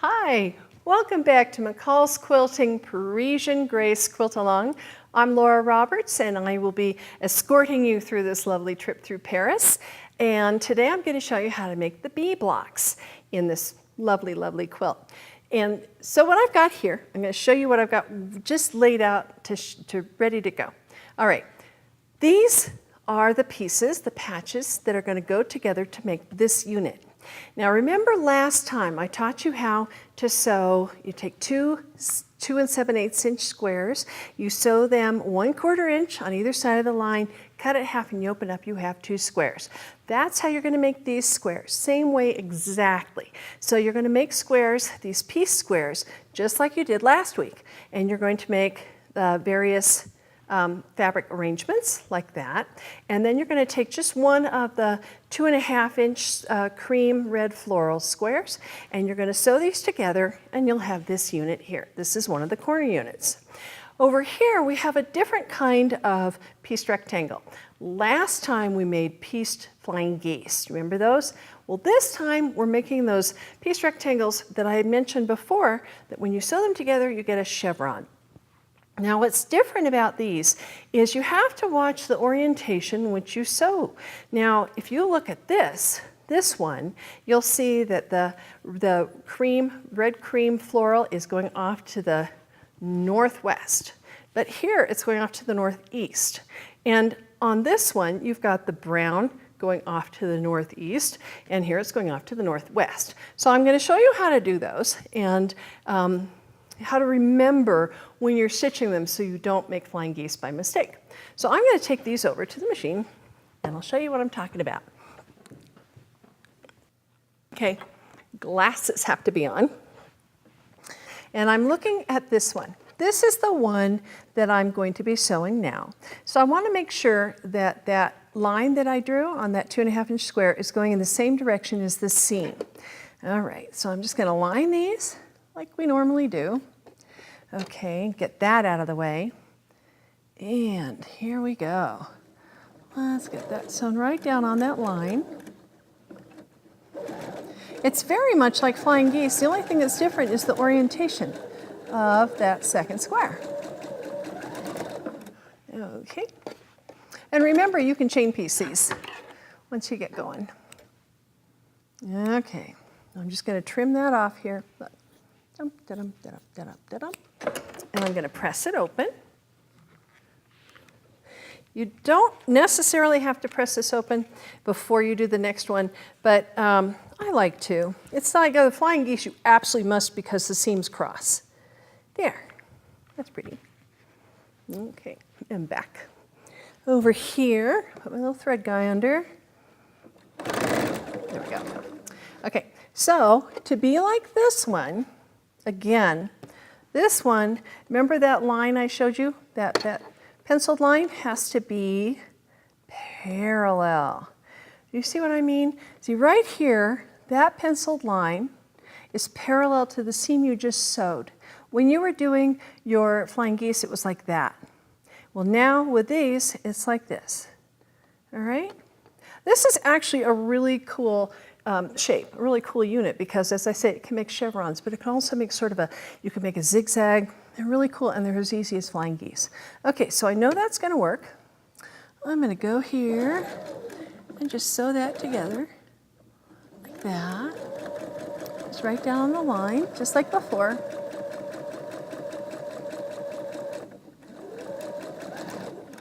Hi, welcome back to McCall's Quilting Parisian Grace Quilt-Along. I'm Laura Roberts and I will be escorting you through this lovely trip through Paris. And today I'm going to show you how to make the bee blocks in this lovely, lovely quilt. And so what I've got here, I'm going to show you what I've got just laid out to ready to go. All right, these are the pieces, the patches that are going to go together to make this unit. Now remember last time I taught you how to sew. You take 2 7/8 inch squares, you sew them 1/4 inch on either side of the line, cut it in half and you open up, you have 2 squares. That's how you're going to make these squares, same way exactly. So you're going to make squares, these piece squares, just like you did last week. And you're going to make the various fabric arrangements like that. And then you're going to take just one of the 2.5 inch cream red floral squares and you're going to sew these together and you'll have this unit here. This is one of the corner units. Over here we have a different kind of pieced rectangle. Last time we made pieced flying geese. Remember those? Well, this time we're making those pieced rectangles that I had mentioned before, that when you sew them together you get a chevron. Now what's different about these is you have to watch the orientation in which you sew. Now if you look at this one, you'll see that the red cream floral is going off to the northwest. But here it's going off to the northeast. And on this one you've got the brown going off to the northeast, and here it's going off to the northwest. So I'm going to show you how to do those and how to remember when you're stitching them so you don't make flying geese by mistake. So I'm going to take these over to the machine and I'll show you what I'm talking about. Okay, glasses have to be on. And I'm looking at this one. This is the one that I'm going to be sewing now. So I want to make sure that that line that I drew on that 2.5 inch square is going in the same direction as the seam. All right, so I'm just going to line these like we normally do. Okay, get that out of the way. And here we go. Let's get that sewn right down on that line. It's very much like flying geese. The only thing that's different is the orientation of that second square. Okay. And remember, you can chain piece these once you get going. Okay, I'm just going to trim that off here. And I'm going to press it open. You don't necessarily have to press this open before you do the next one, but I like to. It's not like the flying geese, you absolutely must because the seams cross. There, that's pretty. Okay, and back. Over here, put my little thread guy under. There we go. Okay, so to be like this one, again, this one, remember that line I showed you? That penciled line has to be parallel. Do you see what I mean? See right here, that penciled line is parallel to the seam you just sewed. When you were doing your flying geese, it was like that. Well, now with these, it's like this. All right? This is actually a really cool shape, a really cool unit, because as I said, it can make chevrons, but it can also make sort of you can make a zigzag. They're really cool and they're as easy as flying geese. Okay, so I know that's going to work. I'm going to go here and just sew that together like that. Just right down on the line, just like before.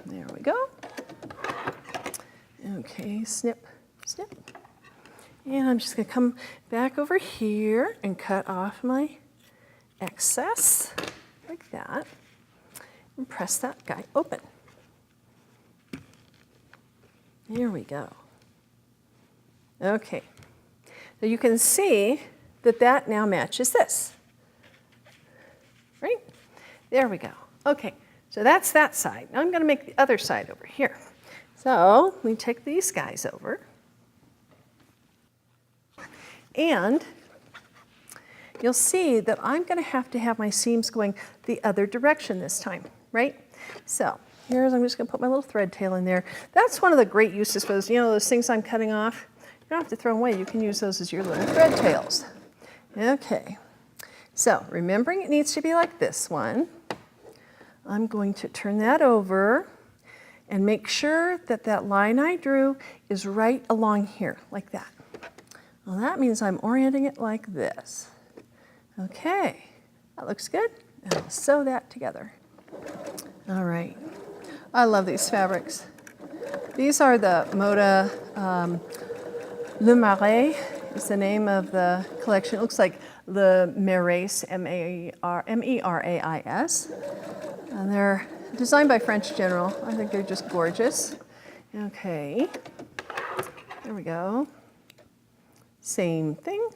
There we go. Okay, snip, snip. And I'm just going to come back over here and cut off my excess like that and press that guy open. There we go. Okay, so you can see that that now matches this. Right? There we go. Okay, so that's that side. Now I'm going to make the other side over here. So we take these guys over. And you'll see that I'm going to have my seams going the other direction this time, right? So I'm just going to put my little thread tail in there. That's one of the great uses for those, those things I'm cutting off. You don't have to throw them away. You can use those as your little thread tails. Okay, So remembering it needs to be like this one, I'm going to turn that over and make sure that that line I drew is right along here, like that. Well, that means I'm orienting it like this. Okay, that looks good. And I'll sew that together. All right, I love these fabrics. These are the Moda Le Marais is the name of the collection. It looks like the Merais, M-E-R-A-I-S. And they're designed by French General. I think they're just gorgeous. Okay, there we go. Same thing.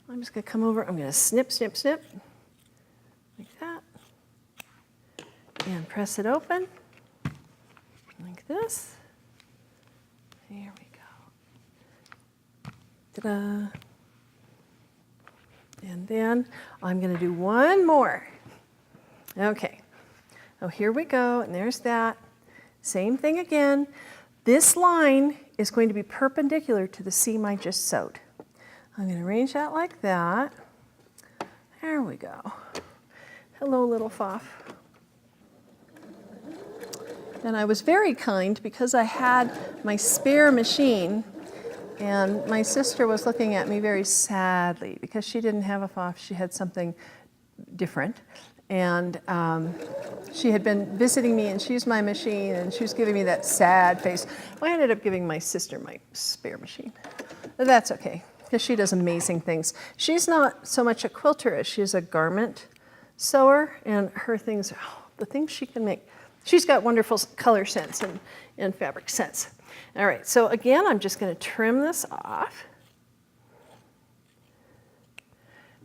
I'm just gonna come over, I'm gonna snip, snip, snip, like that. And press it open, like this. Here we go. Ta-da. And then I'm going to do one more. Okay. Oh, here we go, and there's that. Same thing again. This line is going to be perpendicular to the seam I just sewed. I'm going to arrange that like that. There we go. Hello, little Foff. And I was very kind because I had my spare machine, and my sister was looking at me very sadly because she didn't have a Foff, she had something different. And she had been visiting me and she used my machine and she was giving me that sad face. Well, I ended up giving my sister my spare machine. But that's okay, because she does amazing things. She's not so much a quilter as she is a garment sewer, and her things, oh, the things she can make. She's got wonderful color sense and fabric sense. All right, so again, I'm just going to trim this off.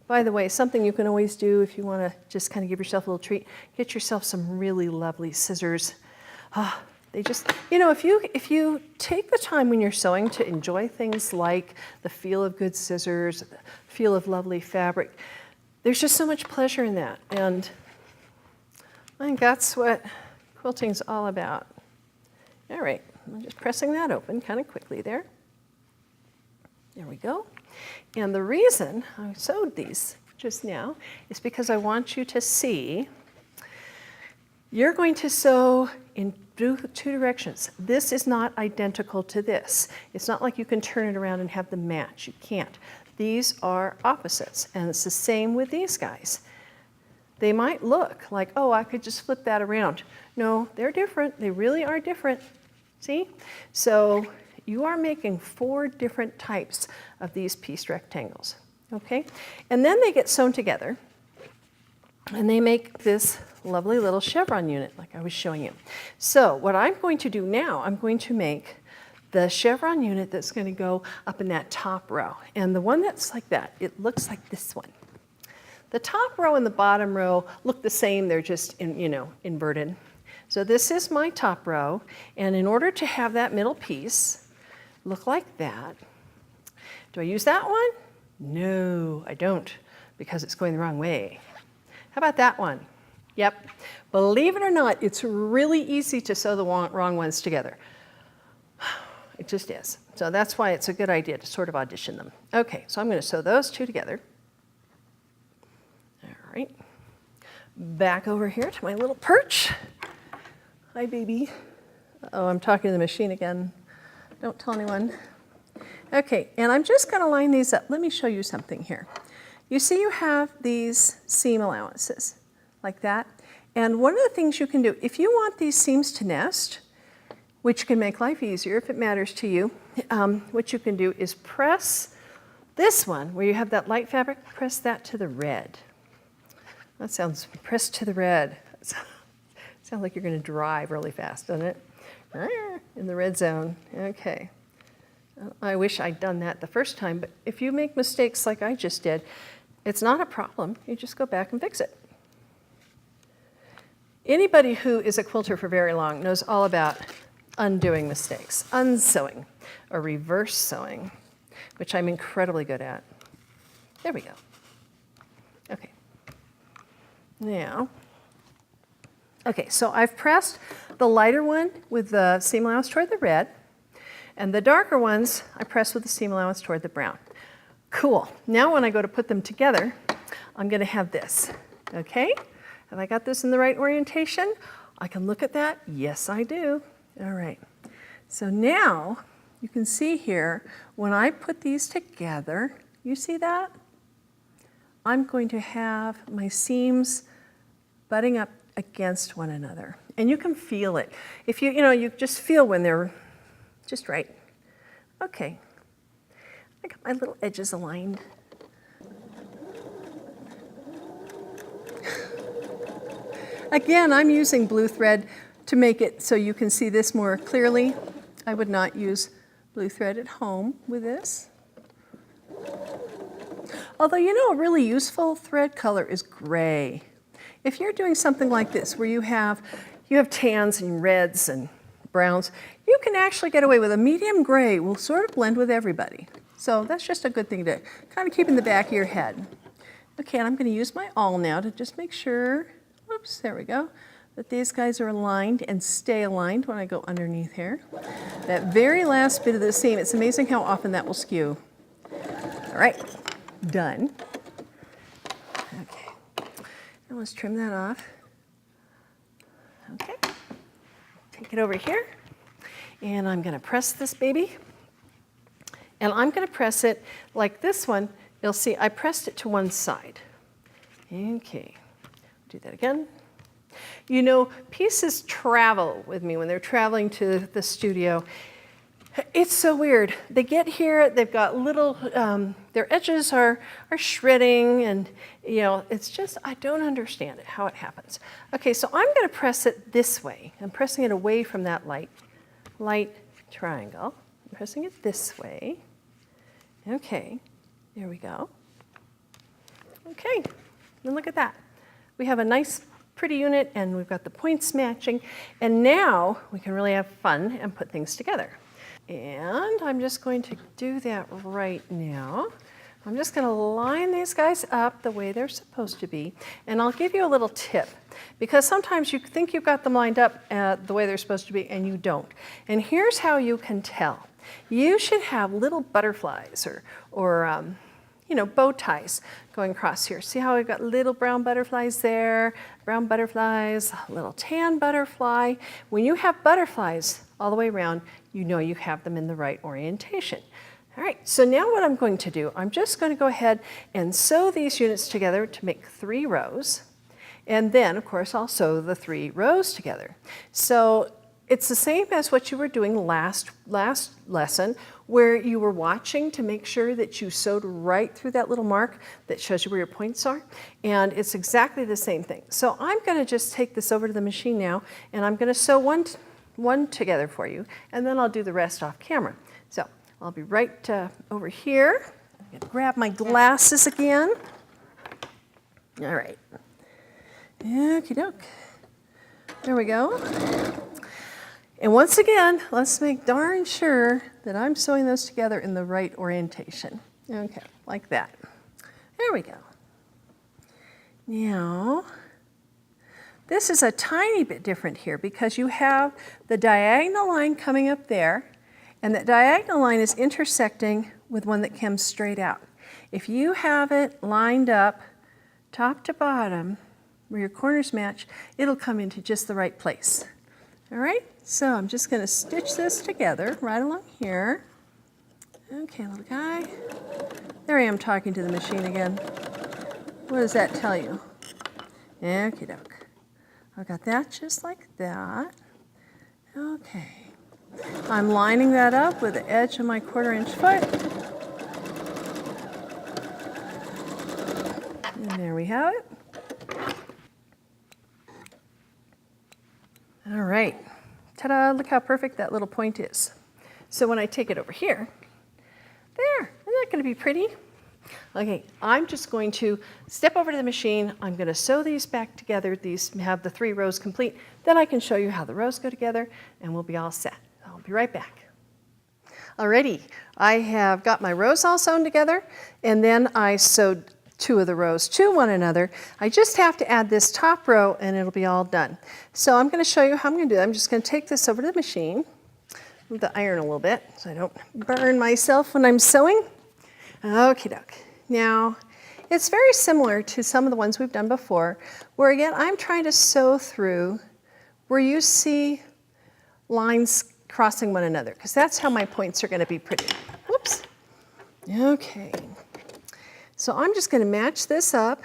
By the way, something you can always do if you want to just kind of give yourself a little treat, get yourself some really lovely scissors. They just, you know, if you take the time when you're sewing to enjoy things like the feel of good scissors, the feel of lovely fabric, there's just so much pleasure in that. And I think that's what quilting's all about. All right, I'm just pressing that open kind of quickly there. There we go. And the reason I sewed these just now is because I want you to see you're going to sew in two directions. This is not identical to this. It's not like you can turn it around and have them match. You can't. These are opposites, and it's the same with these guys. They might look like, oh, I could just flip that around. No, they're different. They really are different. See? So you are making 4 different types of these piece rectangles, okay? And then they get sewn together, and they make this lovely little chevron unit like I was showing you. So what I'm going to do now, I'm going to make the chevron unit that's going to go up in that top row. And the one that's like that, it looks like this one. The top row and the bottom row look the same, they're just inverted. So this is my top row, and in order to have that middle piece look like that, do I use that one? No, I don't, because it's going the wrong way. How about that one? Yep. Believe it or not, it's really easy to sew the wrong ones together. It just is. So that's why it's a good idea to sort of audition them. Okay, so I'm going to sew those 2 together. All right. Back over here to my little perch. Hi, baby. Oh, I'm talking to the machine again. Don't tell anyone. Okay, and I'm just going to line these up. Let me show you something here. You see you have these seam allowances like that. And one of the things you can do, if you want these seams to nest, which can make life easier if it matters to you, what you can do is press this one, where you have that light fabric, press that to the red. That sounds, pressed to the red. Sounds like you're going to drive really fast, doesn't it? In the red zone. Okay. I wish I'd done that the first time, but if you make mistakes like I just did, it's not a problem. You just go back and fix it. Anybody who is a quilter for very long knows all about undoing mistakes, unsewing, or reverse sewing, which I'm incredibly good at. There we go. Okay. Now, okay, so I've pressed the lighter one with the seam allowance toward the red, and the darker ones I press with the seam allowance toward the brown. Cool. Now when I go to put them together, I'm going to have this, okay? Have I got this in the right orientation? I can look at that. Yes, I do. All right. So now you can see here, when I put these together, you see that? I'm going to have my seams butting up against one another. And you can feel it. If you just feel when they're just right. Okay. I got my little edges aligned. Again, I'm using blue thread to make it so you can see this more clearly. I would not use blue thread at home with this. Although, a really useful thread color is gray. If you're doing something like this where you have tans and reds and browns, you can actually get away with a medium gray will sort of blend with everybody. So that's just a good thing to kind of keep in the back of your head. Okay, and I'm going to use my awl now to just make sure, oops, there we go, that these guys are aligned and stay aligned when I go underneath here. That very last bit of the seam, it's amazing how often that will skew. All right, done. Okay, now let's trim that off. Okay, take it over here, and I'm going to press this baby. And I'm going to press it like this one. You'll see I pressed it to one side. Okay, do that again. Pieces travel with me when they're traveling to the studio. It's so weird. They get here, they've got little, their edges are shredding, and it's just, I don't understand it, how it happens. Okay, so I'm going to press it this way. I'm pressing it away from that light triangle. I'm pressing it this way. Okay, there we go. Okay, and look at that. We have a nice, pretty unit, and we've got the points matching, and now we can really have fun and put things together. And I'm just going to do that right now. I'm just going to line these guys up the way they're supposed to be, and I'll give you a little tip, because sometimes you think you've got them lined up the way they're supposed to be, and you don't. And here's how you can tell. You should have little butterflies or bow ties going across here. See how we've got little brown butterflies there, brown butterflies, a little tan butterfly. When you have butterflies all the way around, you know you have them in the right orientation. All right, so now what I'm going to do, I'm just going to go ahead and sew these units together to make 3 rows. And then, of course, I'll sew the 3 rows together. So it's the same as what you were doing last lesson, where you were watching to make sure that you sewed right through that little mark that shows you where your points are. And it's exactly the same thing. So I'm going to just take this over to the machine now, and I'm going to sew one together for you, and then I'll do the rest off camera. So I'll be right over here. I'm going to grab my glasses again. All right. Okie doke. There we go. And once again, let's make darn sure that I'm sewing those together in the right orientation. Okay, like that. There we go. Now, this is a tiny bit different here because you have the diagonal line coming up there, and that diagonal line is intersecting with one that comes straight out. If you have it lined up top to bottom, where your corners match, it'll come into just the right place. All right, so I'm just going to stitch this together right along here. Okay, little guy. There I am talking to the machine again. What does that tell you? Okie doke. I've got that just like that. Okay. I'm lining that up with the edge of my 1/4 inch foot. And there we have it. All right, ta-da, look how perfect that little point is. So when I take it over here, there, isn't that gonna be pretty? Okay, I'm just going to step over to the machine. I'm gonna sew these back together. These have the 3 rows complete. Then I can show you how the rows go together, and we'll be all set. I'll be right back. Alrighty, I have got my rows all sewn together, and then I sewed 2 of the rows to one another. I just have to add this top row and it'll be all done. So I'm going to show you how I'm going to do that. I'm just going to take this over to the machine, move the iron a little bit so I don't burn myself when I'm sewing. Okie doke. Now, it's very similar to some of the ones we've done before, where again, I'm trying to sew through where you see lines crossing one another, because that's how my points are going to be pretty. Whoops. Okay. So I'm just going to match this up.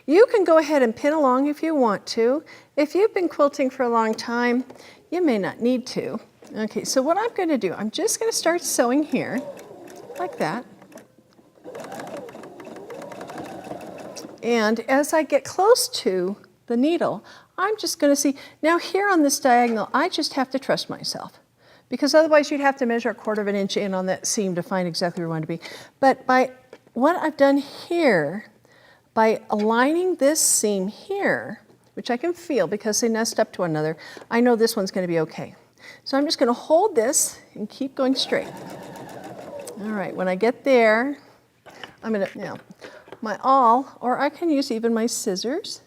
You can go ahead and pin along if you want to. If you've been quilting for a long time, you may not need to. Okay, so what I'm going to do, I'm just going to start sewing here, like that. And as I get close to the needle, I'm just going to see, now here on this diagonal, I just have to trust myself, because otherwise you'd have to measure 1/4 inch in on that seam to find exactly where you want to be. But by what I've done here, by aligning this seam here, which I can feel because they nest up to one another, I know this one's going to be okay. So I'm just going to hold this and keep going straight. All right, when I get there, I'm going to, now, my awl, or I can use even my scissors.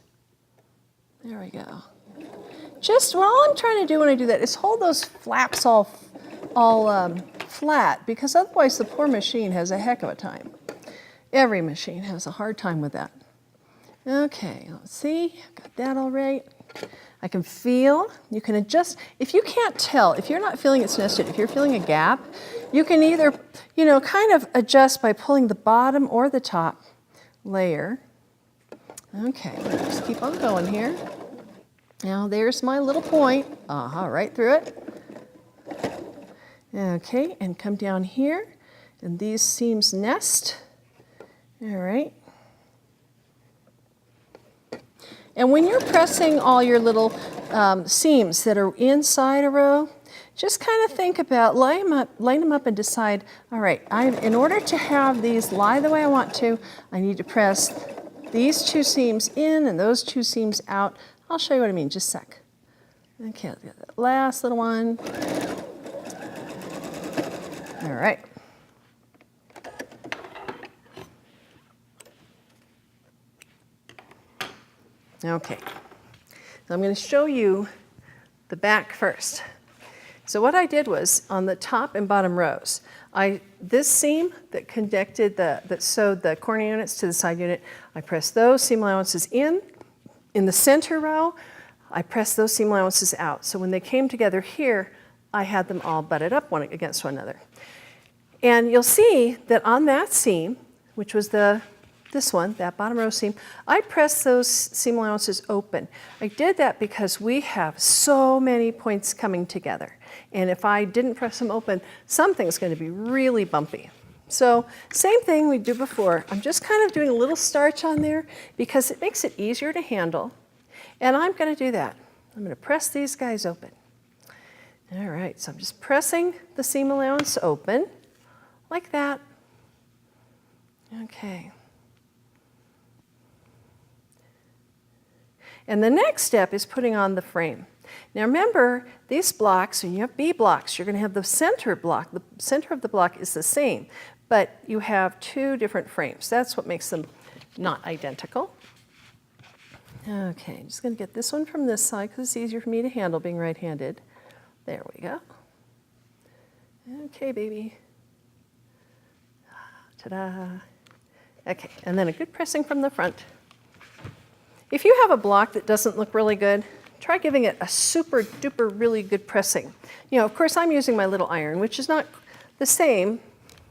There we go. Just, well, all I'm trying to do when I do that is hold those flaps all flat, because otherwise the poor machine has a heck of a time. Every machine has a hard time with that. Okay, let's see, got that all right. I can feel, you can adjust. If you can't tell, if you're not feeling it's nested, if you're feeling a gap, you can either, kind of adjust by pulling the bottom or the top layer. Okay, let's keep on going here. Now there's my little point, right through it. Okay, and come down here, and these seams nest. All right. And when you're pressing all your little seams that are inside a row, just kind of think about, line them up and decide, all right, in order to have these lie the way I want to, I need to press these 2 seams in and those 2 seams out. I'll show you what I mean, just a sec. Okay, I'll get that last little one. All right. Okay, so I'm going to show you the back first. So what I did was, on the top and bottom rows, this seam that connected that sewed the corner units to the side unit, I pressed those seam allowances in. In the center row, I pressed those seam allowances out. So when they came together here, I had them all butted up one against one another. And you'll see that on that seam, which was this one, that bottom row seam, I pressed those seam allowances open. I did that because we have so many points coming together. And if I didn't press them open, something's going to be really bumpy. So same thing we did before. I'm just kind of doing a little starch on there because it makes it easier to handle. And I'm going to do that. I'm going to press these guys open. All right, so I'm just pressing the seam allowance open like that. Okay. And the next step is putting on the frame. Now remember, these blocks, when you have B blocks, you're going to have the center block. The center of the block is the same, but you have 2 different frames. That's what makes them not identical. Okay, I'm just going to get this one from this side because it's easier for me to handle being right-handed. There we go. Okay, baby. Ta-da. Okay, and then a good pressing from the front. If you have a block that doesn't look really good, try giving it a super duper really good pressing. Of course I'm using my little iron, which is not the same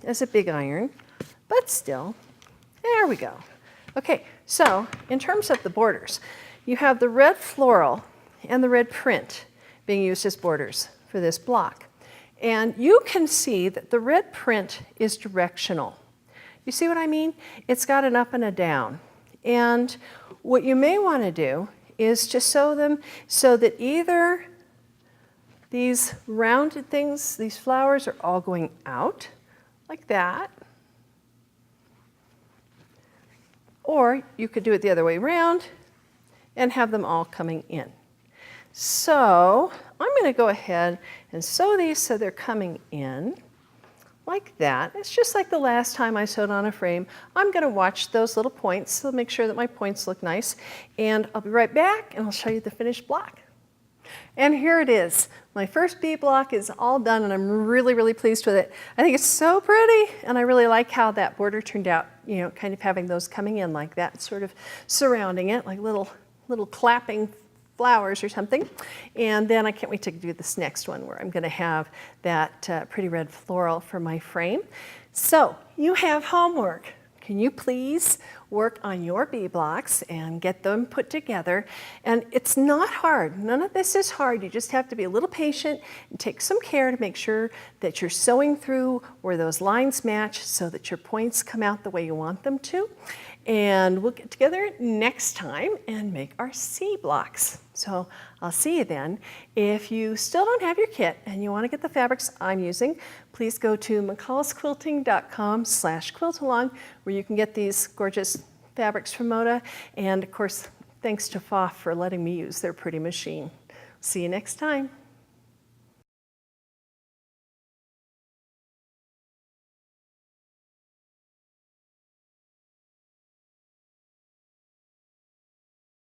as a big iron, but still, there we go. Okay, so in terms of the borders, you have the red floral and the red print being used as borders for this block. And you can see that the red print is directional. You see what I mean? It's got an up and a down. And what you may want to do is to sew them so that either these rounded things, these flowers, are all going out like that, or you could do it the other way around and have them all coming in. So I'm going to go ahead and sew these so they're coming in like that. It's just like the last time I sewed on a frame. I'm going to watch those little points, so make sure that my points look nice. And I'll be right back and I'll show you the finished block. And here it is. My first bee block is all done and I'm really, really pleased with it. I think it's so pretty and I really like how that border turned out, you know, kind of having those coming in like that, sort of surrounding it like little clapping flowers or something. And then I can't wait to do this next one where I'm going to have that pretty red floral for my frame. So you have homework. Can you please work on your bee blocks and get them put together? And it's not hard. None of this is hard. You just have to be a little patient and take some care to make sure that you're sewing through where those lines match so that your points come out the way you want them to. And we'll get together next time and make our C blocks. So I'll see you then. If you still don't have your kit and you want to get the fabrics I'm using, please go to mccallsquilting.com/quiltalong where you can get these gorgeous fabrics from Moda. And of course, thanks to FOF for letting me use their pretty machine. See you next time.